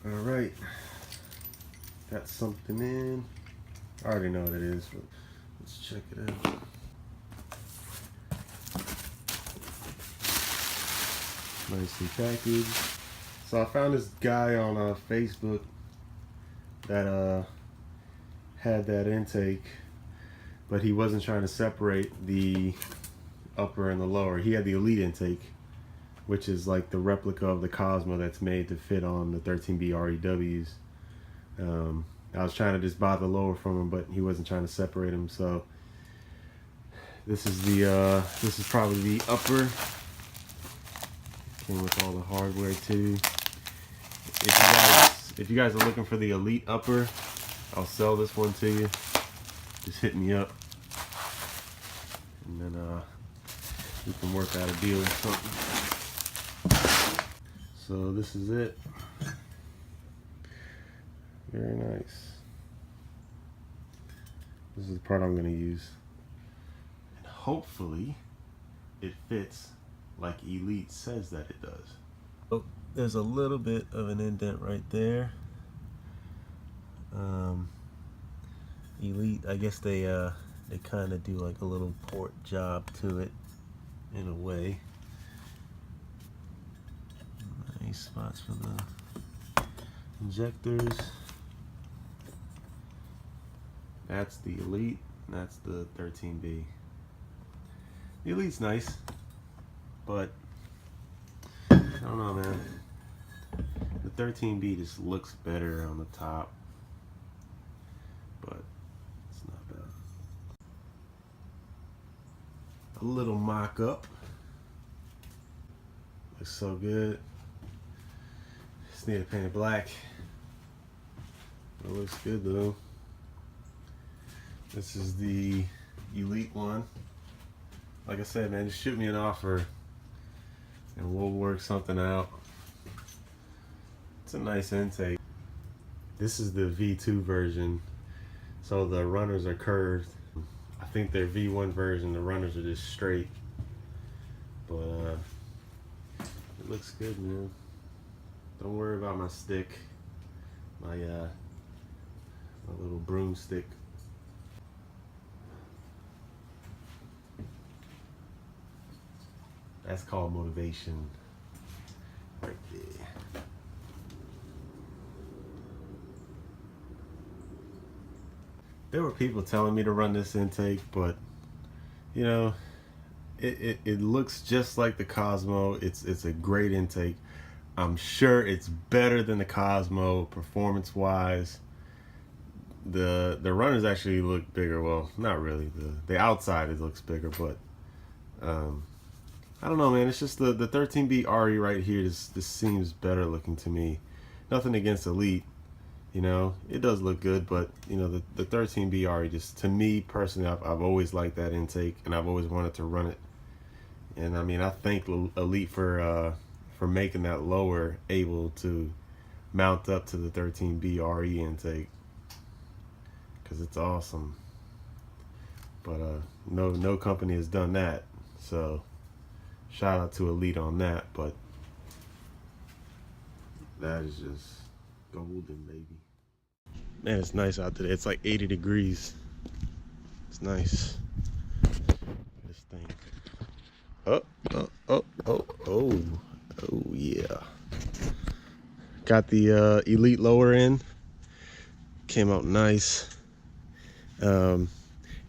All right, got something in. I already know what it is, but let's check it out. Nicely packaged. So I found this guy on Facebook that had that intake, but he wasn't trying to separate the upper and the lower. He had the Elite intake, which is like the replica of the Cosmo that's made to fit on the 13B REWs. I was trying to just buy the lower from him, but he wasn't trying to separate them. So this is the this is probably the upper. Came with all the hardware too. If you guys are looking for the Elite upper, I'll sell this one to you. Just hit me up, and then we can work out a deal or something. So this is it. Very nice. This is the part I'm going to use, and hopefully it fits like Elite says that it does. Oh, there's a little bit of an indent right there. Elite, I guess they kind of do like a little port job to it in a way. Nice spots for the injectors. That's the Elite, and that's the 13B. The Elite's nice, but I don't know, man. The 13B just looks better on the top, but it's not bad. A little mock-up. Looks so good. Just need to paint it black. It looks good though. This is the Elite one. Like I said, man, just shoot me an offer and we'll work something out. It's a nice intake. This is the V2 version, so the runners are curved. I think their V1 version, the runners are just straight. But it looks good, man. Don't worry about my stick, my little broomstick. That's called motivation right there. There were people telling me to run this intake, but you know, it looks just like the Cosmo. It's a great intake. I'm sure it's better than the Cosmo performance wise. The runners actually look bigger. Well, not really. The outside it looks bigger, but I don't know, man. It's just the 13B RE right here. This seems better looking to me. Nothing against Elite, you know. It does look good, but you know the 13B RE just, to me personally, I've always liked that intake, and I've always wanted to run it. And I mean, I thank Elite for making that lower able to mount up to the 13B RE intake, because it's awesome. But no company has done that, so shout out to Elite on that. But that is just golden, baby. Man, it's nice out today. It's like 80 degrees. It's nice. This thing. Oh yeah. Got the Elite lower in. Came out nice. And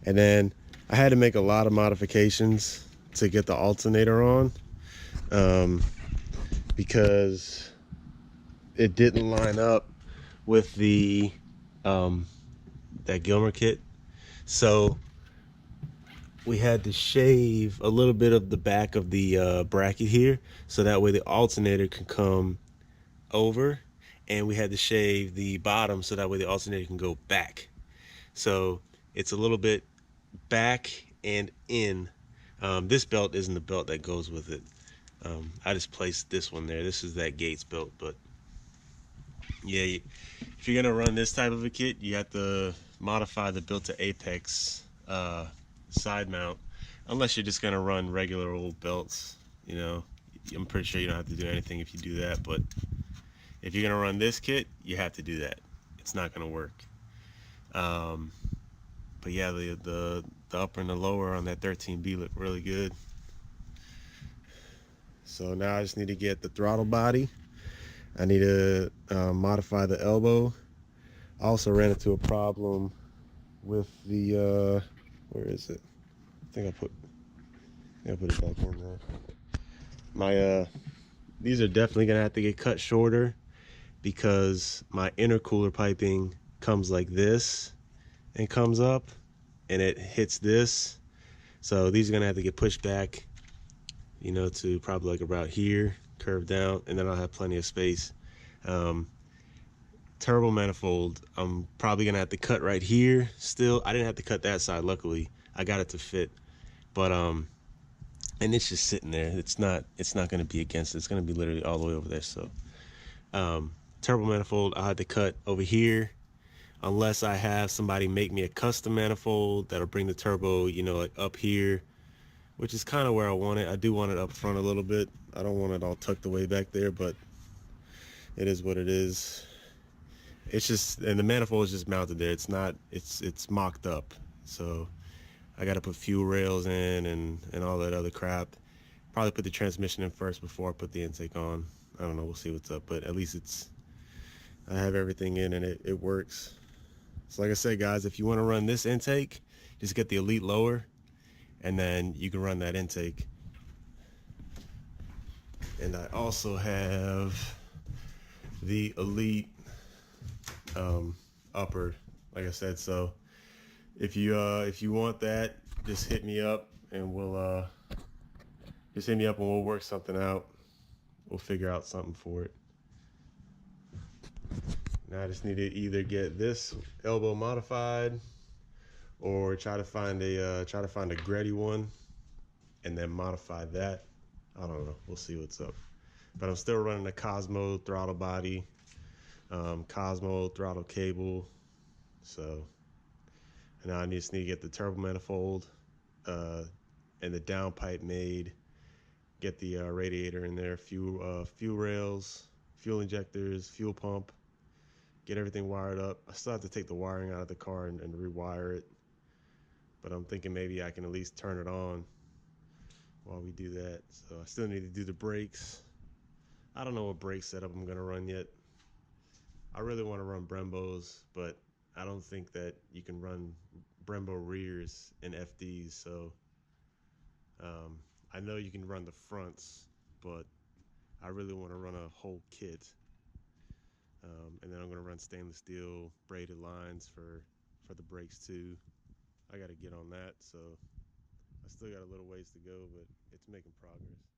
then I had to make a lot of modifications to get the alternator on, because it didn't line up with the that Gilmer kit. So we had to shave a little bit of the back of the bracket here, so that way the alternator can come over, and we had to shave the bottom so that way the alternator can go back. So it's a little bit back and in. This belt isn't the belt that goes with it. I just placed this one there. This is that Gates belt. But yeah, if you're gonna run this type of a kit, you have to modify the built to Apex side mount, unless you're just gonna run regular old belts. You know, I'm pretty sure you don't have to do anything if you do that. But If you're gonna run this kit, you have to do that. It's not gonna work. Um, but yeah, the upper and the lower on that 13B look really good. So now I just need to get the throttle body. I need to modify the elbow. I also ran into a problem with the where is it? I put it back in there. My these are definitely gonna have to get cut shorter because my intercooler piping comes like this and comes up and it hits this. So these are gonna have to get pushed back, you know, to probably like about here, curve down, and then I'll have plenty of space. Um, Turbo manifold, I'm probably gonna have to cut right here still. I didn't have to cut that side, luckily. I got it to fit. But and it's just sitting there. It's not gonna be against it. It's gonna be literally all the way over there. So turbo manifold, I had to cut over here unless I have somebody make me a custom manifold that'll bring the turbo, you know, like up here, which is kind of where I want it. I do want it up front a little bit. I don't want it all tucked away back there, but it is what it is. It's just, and the manifold is just mounted there. It's not, it's mocked up. So I got to put fuel rails in and all that other crap. Probably put the transmission in first before I put the intake on. I don't know, we'll see what's up, but at least I have everything in and it works. So like I said, guys, if you want to run this intake, just get the Elite lower and then you can run that intake. And I also have the Elite upper, like I said. So if you want that, just hit me up and we'll work something out. We'll figure out something for it. Now I just need to either get this elbow modified or try to find a Gretty one and then modify that. I don't know. We'll see what's up. But I'm still running the Cosmo throttle body, Cosmo throttle cable. So now I just need to get the turbo manifold and the downpipe made. Get the radiator in there, fuel rails, fuel injectors, fuel pump. Get everything wired up. I still have to take the wiring out of the car and rewire it. But I'm thinking maybe I can at least turn it on while we do that. So I still need to do the brakes. I don't know what brake setup I'm gonna run yet. I really want to run Brembos, but I don't think that you can run Brembo rears in FDs. So I know you can run the fronts, but I really want to run a whole kit. And then I'm gonna run stainless steel braided lines for the brakes too. I got to get on that. So I still got a little ways to go, but it's making progress.